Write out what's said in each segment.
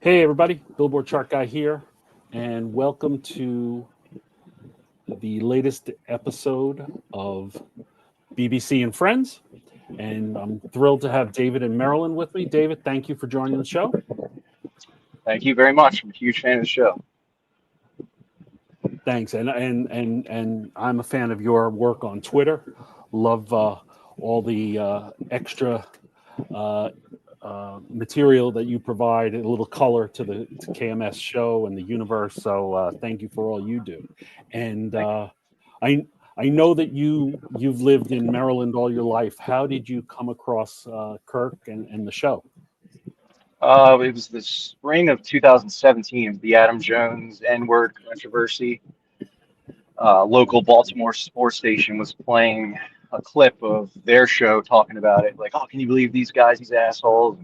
Hey, everybody, Billboard Chart Guy here, and welcome to the latest episode of BBC and Friends. And I'm thrilled to have David and Marilyn with me. David, thank you for joining the show. Thank you very much. I'm a huge fan of the show. Thanks, and I'm a fan of your work on Twitter. Love all the extra material that you provide, a little color to the KMS show and the universe. So thank you for all you do. And I know that you've lived in Maryland all your life. How did you come across Kirk and the show? It was the spring of 2017, the Adam Jones N-word controversy. Local Baltimore sports station was playing a clip of their show talking about it. Like, oh, can you believe these guys, these assholes?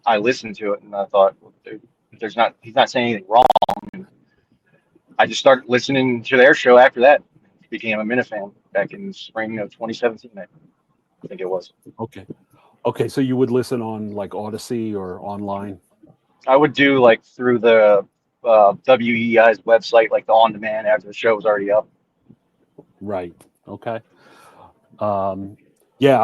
I listened to it and I thought, well, he's not saying anything wrong. And I just started listening to their show after that. Became a Minifan back in spring of 2017, I think it was. Okay, so you would listen on like Odyssey or online? I would do like through the WEI's website, like the on demand after the show was already up. Right. Okay. Yeah,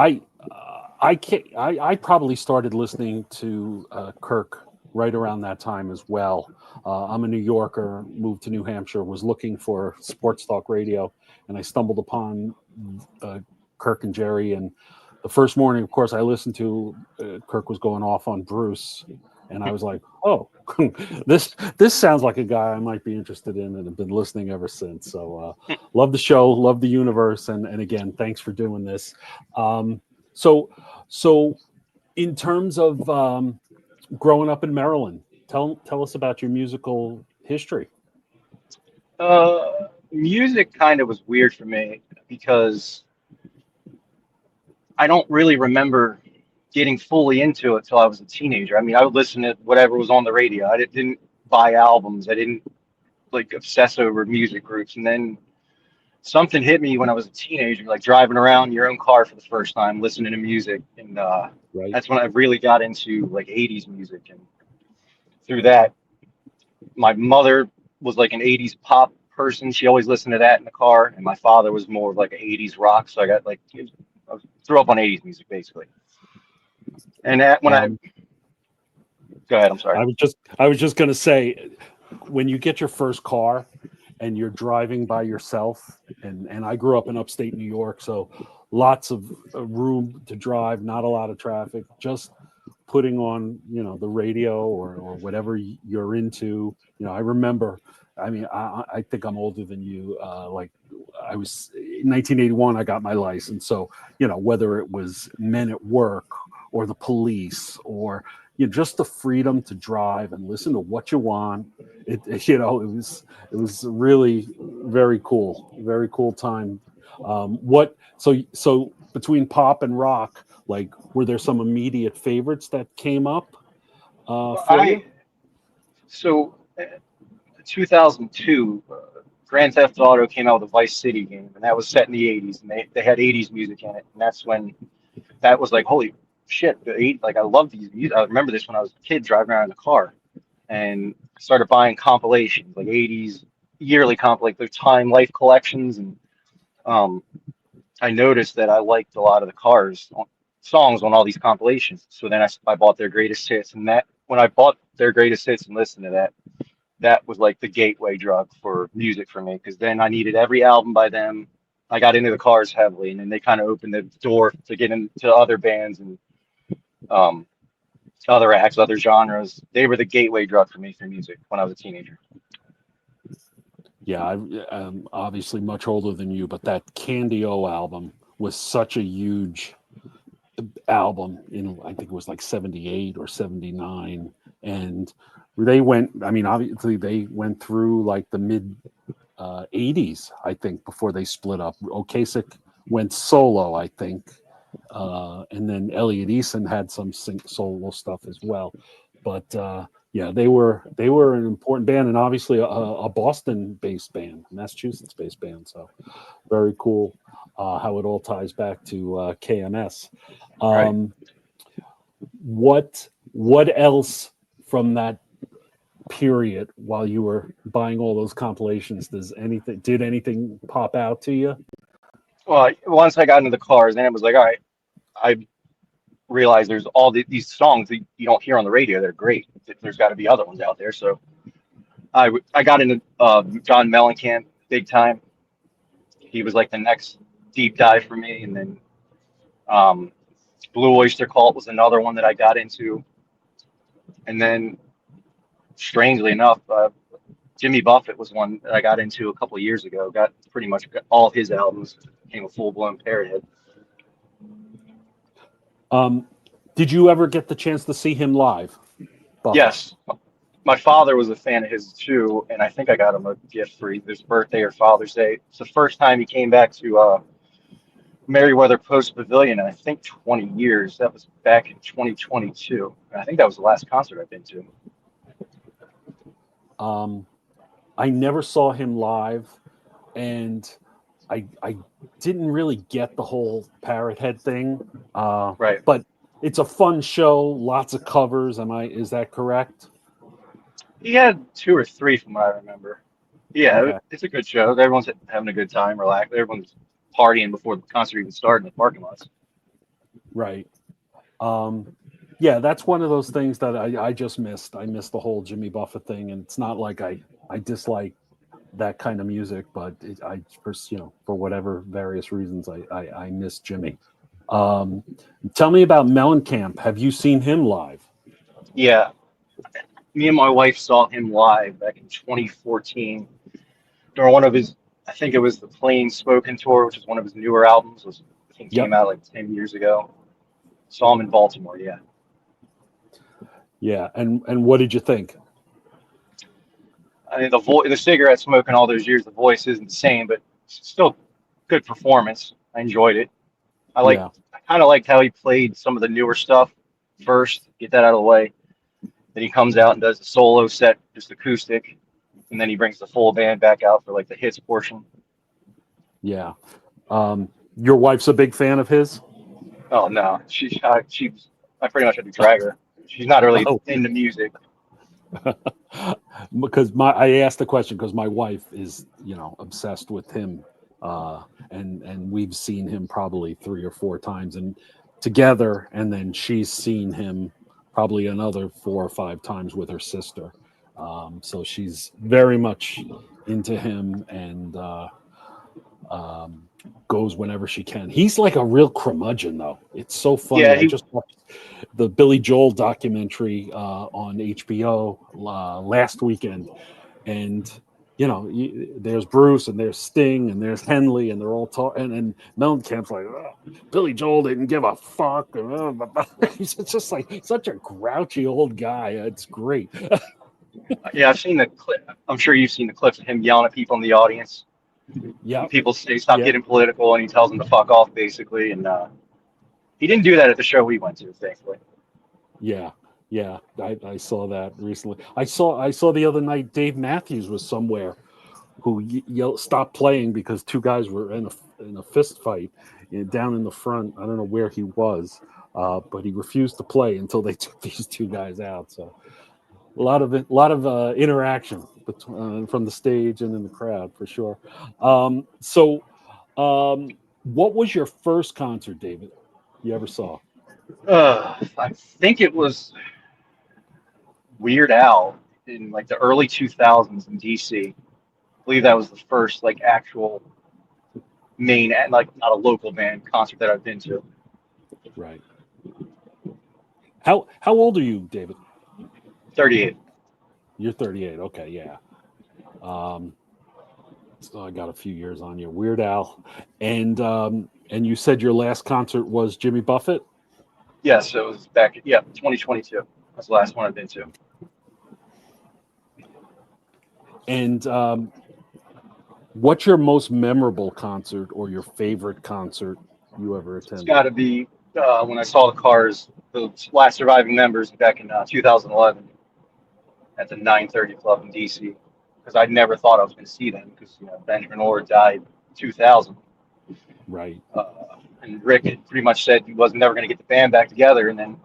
I probably started listening to Kirk right around that time as well. I'm a New Yorker, moved to New Hampshire, was looking for sports talk radio, and I stumbled upon Kirk and Jerry. And the first morning, of course, I listened to Kirk was going off on Bruce, and I was like, oh, this sounds like a guy I might be interested in, and have been listening ever since. So love the show, love the universe, and again, thanks for doing this. So in terms of growing up in Maryland, tell us about your musical history. Music kind of was weird for me because I don't really remember getting fully into it till I was a teenager. I mean, I would listen to whatever was on the radio. I didn't buy albums. I didn't like obsess over music groups. And then something hit me when I was a teenager, like driving around your own car for the first time, listening to music. And Right. that's when I really got into like 80s music. And through that, my mother was like an 80s pop person. She always listened to that in the car. And my father was more of like an 80s rock. So I got like, I grew up on 80s music basically. And when I go ahead, I'm sorry. I was just going to say, when you get your first car and you're driving by yourself, and I grew up in upstate New York, so lots of room to drive, not a lot of traffic, just putting on, the radio or whatever you're into. I remember, I mean, I think I'm older than you. Like I was in 1981, I got my license. So, whether it was Men at Work or the Police or just the freedom to drive and listen to what you want. It was really very cool time. So between pop and rock, like, were there some immediate favorites that came up for you? So 2002, Grand Theft Auto came out with a Vice City game, and that was set in the 80s, and they had 80s music in it, and that's when that was like, holy shit, like I love these music. I remember this when I was a kid driving around in the car, and started buying compilations, like 80s yearly like the Time Life collections, and I noticed that I liked a lot of the songs on all these compilations. So then I bought their greatest hits, and that when I bought their greatest hits and listened to that was like the gateway drug for music for me, because then I needed every album by them. I got into the Cars heavily, and then they kind of opened the door to get into other bands and other acts, other genres. They were the gateway drug for me for music when I was a teenager. Yeah, I'm obviously much older than you, but that Candy O album was such a huge album. I think it was like 78 or 79, and obviously they went through like the mid 80s, I think, before they split up. Ocasek went solo, I think, and then Elliot Eason had some solo stuff as well. But yeah, they were an important band, and obviously a Boston-based band, Massachusetts-based band. So very cool how it all ties back to KMS. Right. What else from that period while you were buying all those compilations? Did anything pop out to you? Well, once I got into the cars, then it was like, all right, I realized there's these songs that you don't hear on the radio. They're great. There's got to be other ones out there. So I got into John Mellencamp big time. He was like the next deep dive for me, and then um, Blue Oyster Cult was another one that I got into, and then strangely enough, Jimmy Buffett was one that I got into a couple of years ago. Got pretty much all of his albums. Became a full blown Parrothead. Did you ever get the chance to see him live, Buffett? Yes, my father was a fan of his too, and I think I got him a gift for either his birthday or Father's Day. It's the first time he came back to Merriweather Post Pavilion in I think 20 years. That was back in 2022. And I think that was the last concert I've been to. I never saw him live, and I didn't really get the whole Parrothead thing. Right. But it's a fun show, lots of covers. Is that correct? He had 2 or 3 from what I remember. Yeah, Okay. it's a good show. Everyone's having a good time, relax. Everyone's partying before the concert even started in the parking lots. Right. Yeah, that's one of those things that I just missed. I missed the whole Jimmy Buffett thing, and it's not like I dislike that kind of music, but for whatever various reasons, I miss Jimmy. Tell me about Mellencamp. Have you seen him live? Yeah, me and my wife saw him live back in 2014 during one of his, I think it was the Plain Spoken tour, which is one of his newer albums. I think came out like 10 years ago. Saw him in Baltimore. Yeah. Yeah, and what did you think? I mean, the cigarette smoking all those years, the voice isn't the same, but still good performance. I enjoyed it. I kind of liked how he played some of the newer stuff first, get that out of the way. Then he comes out and does the solo set, just acoustic, and then he brings the full band back out for like the hits portion. Yeah. Your wife's a big fan of his? Oh no, I pretty much had to drag her. She's not really into music. Because I asked the question because my wife is, obsessed with him, and we've seen him probably 3 or 4 times and together, and then she's seen him probably another 4 or 5 times with her sister. So she's very much into him and goes whenever she can. He's like a real curmudgeon, though. It's so funny. Yeah, I just watched the Billy Joel documentary on HBO last weekend, and there's Bruce and there's Sting and there's Henley, and they're all talking, and Mellencamp's like, oh, Billy Joel didn't give a fuck. He's just like such a grouchy old guy. It's great. Yeah, I've seen the clip. I'm sure you've seen the clips of him yelling at people in the audience. Yeah, people say stop getting political, and he tells them to fuck off, basically. And he didn't do that at the show we went to, thankfully. Yeah, I saw that recently. I saw the other night Dave Matthews was somewhere who yelled stop playing because 2 guys were in a fist fight down in the front. I don't know where he was, but he refused to play until they took these 2 guys out. So a lot of interaction from the stage and in the crowd for sure. What was your first concert, David, you ever saw? I think it was Weird Al in like the early 2000s in DC. I believe that was the first like actual main, like not a local band concert that I've been to. Right. How old are you, David? 38. You're 38. Okay, yeah. So I got a few years on you. Weird Al, and you said your last concert was Jimmy Buffett? Yes, it was back. Yeah, 2022. That's the last one I've been to. And what's your most memorable concert or your favorite concert you ever attended? It's got to be when I saw the Cars, the last surviving members back in 2011 at the 930 Club in DC. Because I never thought I was going to see them because Benjamin Orr died in 2000. Right. And Rick had pretty much said he wasn't never going to get the band back together, and then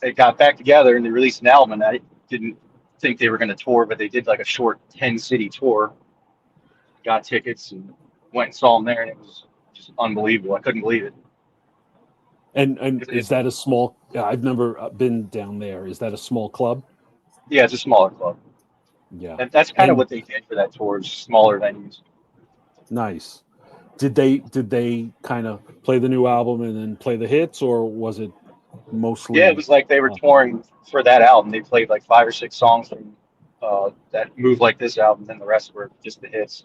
they got back together and they released an album, and I didn't think they were going to tour, but they did like a short 10-city tour. Got tickets and went and saw them there, and it was just unbelievable. I couldn't believe it. And is that a small? I've never been down there. Is that a small club? Yeah, it's a smaller club. Yeah. And that's kind of And what they did for that tour, is smaller venues. nice. Did they kind of play the new album and then play the hits, or was it Yeah, it mostly? was like they were touring for that album. They played like 5 or 6 songs from that Move Like This album, then the rest were just the hits.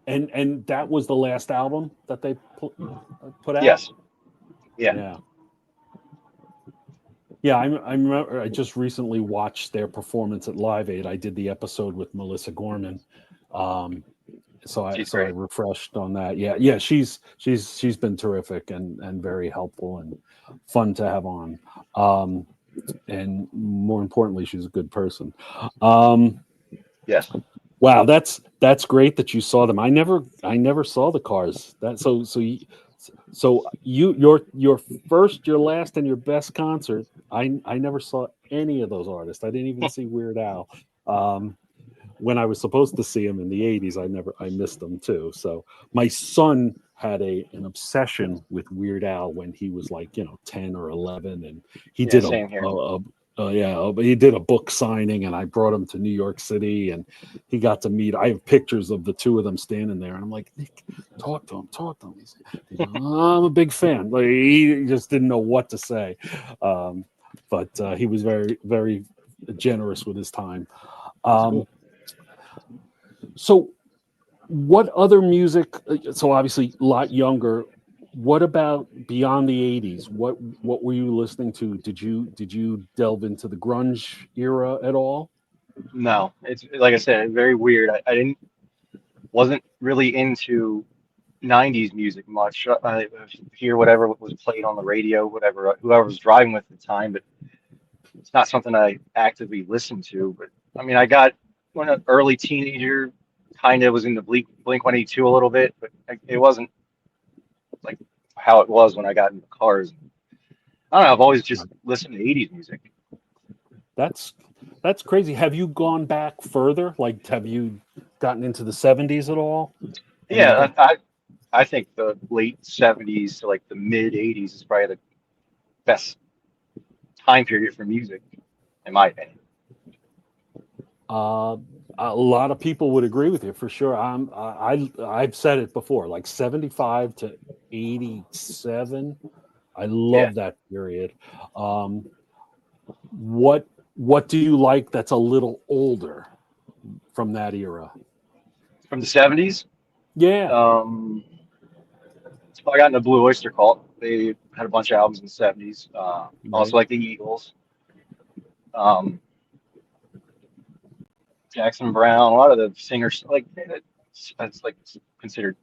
And that was the last album that they put out. Yes. Yeah. Yeah. Yeah, I remember. I just recently watched their performance at Live Aid. I did the episode with Melissa Gorman, um, so I She's so I great. refreshed on that. Yeah. She's been terrific and very helpful and fun to have on. And more importantly, she's a good person. Um, Yes. wow, that's great that you saw them. I never saw the Cars. Your first, your last, and your best concert. I never saw any of those artists. I didn't even see Weird Al. When I was supposed to see him in the '80s, I missed them too. So my son had an obsession with Weird Al when he was like 10 or 11, and he Yeah, did same here. he did a book signing, and I brought him to New York City, and he got to meet. I have pictures of the two of them standing there, and I'm like, Nick, talk to him. He's like, oh, I'm a big fan. Like he just didn't know what to say, but he was very, very generous with his time. Um, so, what other music? So obviously, a lot younger. What about beyond the '80s? What were you listening to? Did you delve into the grunge era at all? No, it's like I said, very weird. I didn't wasn't really into 90s music much. I hear whatever was played on the radio, whatever whoever was driving with at the time, but it's not something I actively listened to. But I mean, I got when an early teenager, kind of was into Blink 182 a little bit, but it wasn't like how it was when I got into cars. I don't know. I've always just listened to 80s music. That's that's crazy. Have you gone back further? Like, have you gotten into the '70s at all? Any of Yeah, that? I think the late 70s to like the mid 80s is probably the best time period for music, in my opinion. Uh, a lot of people would agree with you for sure. I've said it before, like 75 to 87. I Yeah. love that period. Um, what do you like that's a little older from that era? From the 70s, Yeah. um, I got into Blue Oyster Cult. They had a bunch of albums in the 70s. Also Right. like the Eagles, um, Jackson Brown, a lot of the singers, like that's like considered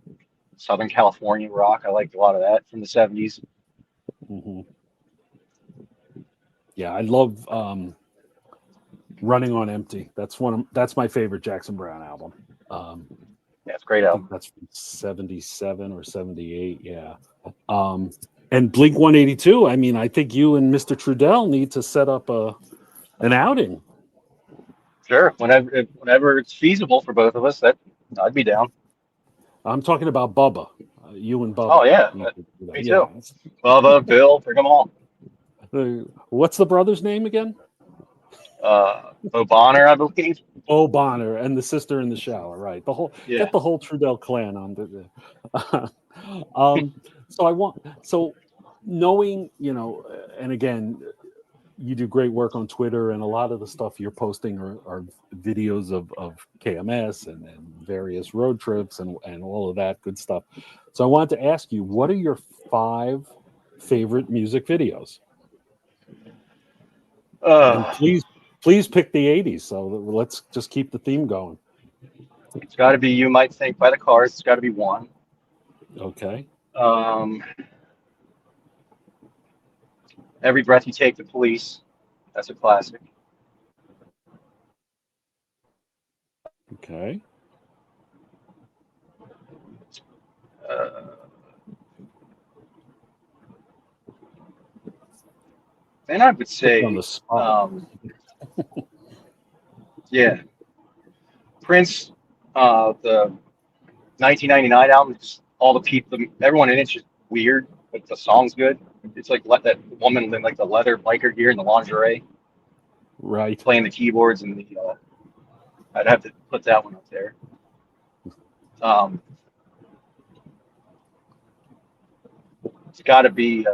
Southern California rock. I liked a lot of that from the 70s. Hmm. Yeah, I love Running on Empty. That's my favorite Jackson Brown album. Um, Yeah, it's a great I album. think that's from '77 or '78. Yeah. Um, and Blink 182. I mean, I think you and Mr. Trudell need to set up an outing. Sure, whenever it's feasible for both of us, that I'd be down. I'm talking about Bubba. You and Oh Bubba yeah, need to do that. me Yeah. too. Bubba, Bill, bring them all. What's the brother's name again? Bo Bonner, I believe. Oh, Bonner and the sister in the shower. Right. Yeah. Get the whole Trudell clan on. um, so knowing, and again, you do great work on Twitter, and a lot of the stuff you're posting are videos of KMS and various road trips and all of that good stuff. So I wanted to ask you, what are your 5 favorite music videos? And Uh, please pick the '80s. So let's just keep the theme going. it's got to be You Might Think by the Cars. It's got to be one. Okay. Um, Every Breath You Take, The Police. That's a classic. Okay. Uh, I And I would Put you on the say, spot. um, yeah, Prince, the 1999 album, just all the people, everyone in it's just weird, but the song's good. It's like let that woman in like the leather biker gear and the lingerie Right. playing the keyboards and the. I'd have to put that one up there. Um, it's got to be.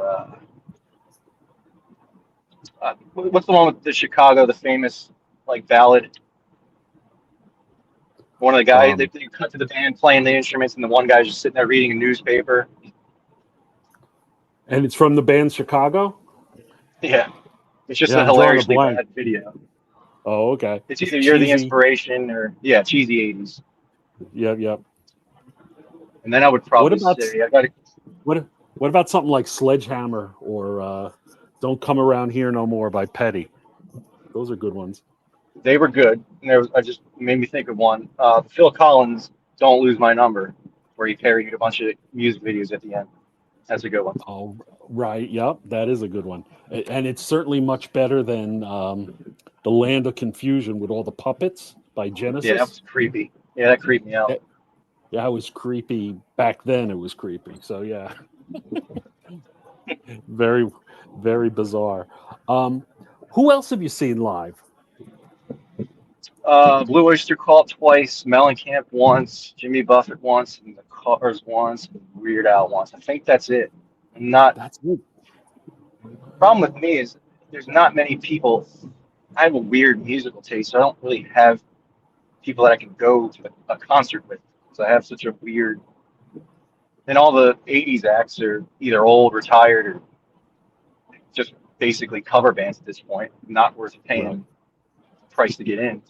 What's the one with the Chicago, the famous like ballad? One of the guys Um, they cut to the band playing the instruments, and the one guy's just sitting there reading a newspaper. and it's from the band Chicago. Yeah, it's just Yeah, a I'm drawing a hilariously blank. bad video. Oh, okay. It's It's either you're the cheesy. inspiration or yeah, cheesy '80s. Yep, yep. And then I would What probably about say I got to. what? What about something like Sledgehammer or "Don't Come Around Here No More" by Petty? Those are good ones. They were good, and there was I just made me think of one. Phil Collins, "Don't Lose My Number," where he parodied a bunch of music videos at the end. That's a good one. Oh, right. Yep, that is a good one, and it's certainly much better than "The Land of Confusion" with all the puppets by Yeah, that Genesis. was creepy. Yeah, that creeped me out. Yeah, it was creepy back then. It was creepy. So yeah, very, very bizarre. Um, who else have you seen live? Blue Oyster Cult twice, Mellencamp once, Jimmy Buffett once, and the Cars once, and Weird Al once. I think that's it. Not That's it. problem with me is there's not many people. I have a weird musical taste, so I don't really have people that I can go to a concert with. So I have such a weird. And all the '80s acts are either old, retired, or just basically cover bands at this point. Not worth Right, paying the price to get in.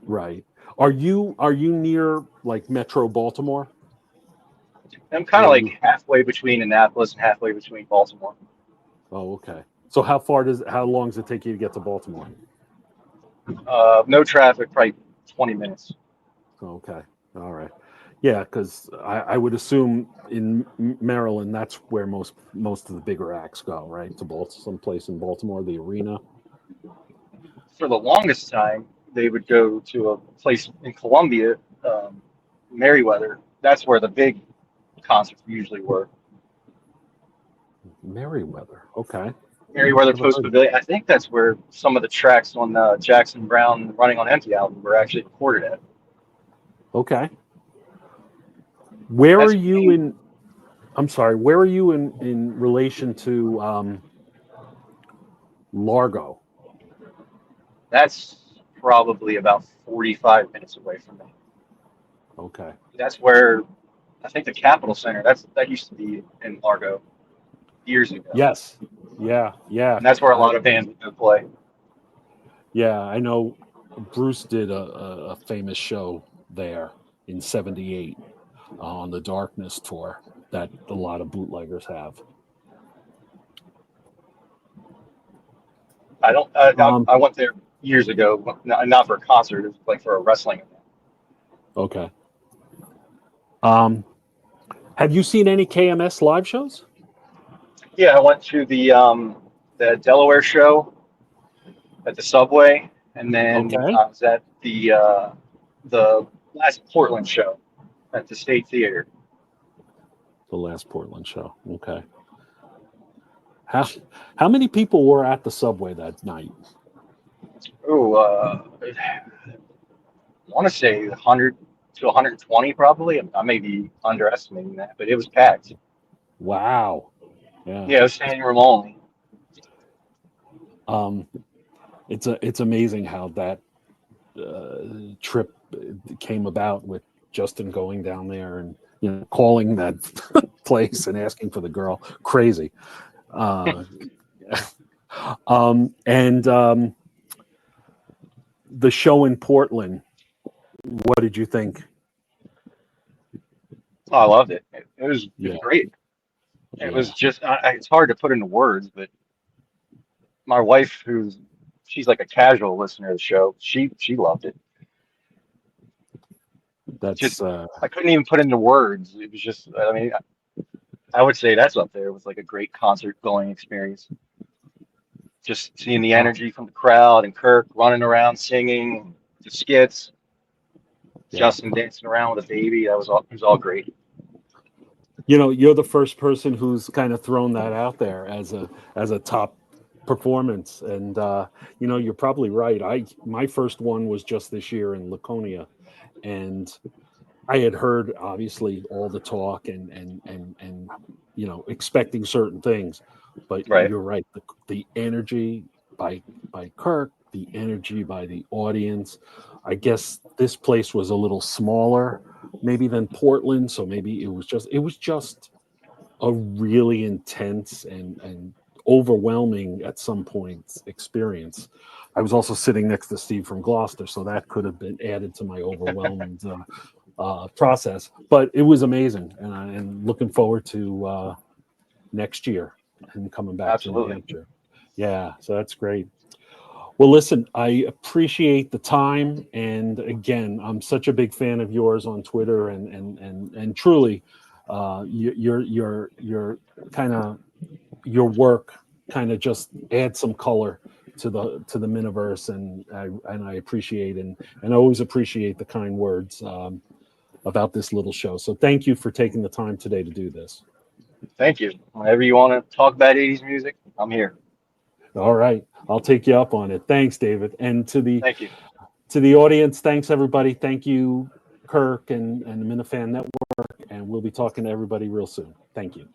right. Are you near like Metro Baltimore, I'm kind of or are like you? halfway between Annapolis and halfway between Baltimore. Oh, okay. So how long does it take you to get to Baltimore? No traffic, probably 20 minutes. Okay. All right. Yeah, because I would assume in Maryland that's where most of the bigger acts go, right? To Baltimore, someplace in Baltimore, the arena. For the longest time, they would go to a place in Columbia, um, Merriweather. That's where the big concerts usually were. Merriweather. Okay. Merriweather Never Post heard of Pavilion. I think that's where some of the tracks on Jackson Brown Running on Empty album were actually recorded at. it. Okay. Where are That's you in? I'm sorry. Where are you in relation to Largo? that's probably about 45 minutes away from me. Okay. That's where I think the Capitol Center. That used to be in Largo years ago, Yes. Yeah. Yeah. and that's where a lot of bands would go play. Yeah. I know Bruce did a famous show there in '78 on the Darkness tour that a lot of bootleggers have. I don't. Um, I went there years ago, but not for a concert. It was like for a wrestling event. okay. Um, have you seen any KMS live shows? Yeah, I went to the Delaware show at the Subway, and then Okay. I was at the last Portland show at the State Theater. The last Portland show. Okay. How how many people were at the subway that night? Oh, I want to say 100 to 120 probably. I may be underestimating that, but it was packed. Wow. Yeah. Yeah, it was standing room only. Um, it's amazing how that trip came about with Justin going down there and calling that place and asking for the girl. Crazy. Uh, and the show in Portland. What did you think? Oh, I loved it. It was Yeah. great. It was Yeah. just it's hard to put into words, but my wife, she's like a casual listener to the show, she loved it. That's Just I couldn't even put into words. It was just I mean I would say that's up there with like a great concert going experience. just seeing the energy from the crowd and Kirk running around singing the skits, Yeah. Justin dancing around with a baby. That was all. It was all great. You know, you're the first person who's kind of thrown that out there as a top performance, and you know, you're probably right. My first one was just this year in Laconia, and I had heard obviously all the talk and you know, expecting certain things, but Right. you're right. The energy by Kirk, the energy by the audience. I guess this place was a little smaller, maybe than Portland, so maybe it was just a really intense and overwhelming at some points experience. I was also sitting next to Steve from Gloucester, so that could have been added to my overwhelmed process. But it was amazing, and looking forward to next year and coming back to New Absolutely. Hampshire. Yeah, so that's great. Well, listen, I appreciate the time, and again, I'm such a big fan of yours on Twitter, and truly, your kind of your work kind of just adds some color to the Miniverse, and I appreciate and I always appreciate the kind words about this little show. So thank you for taking the time today to do this. Thank you. Whenever you want to talk about 80s music, I'm here. All right, I'll take you up on it. Thanks, David, and Thank you. to the audience. Thanks, everybody. Thank you, Kirk and the Minifan Network, and we'll be talking to everybody real soon. Thank you.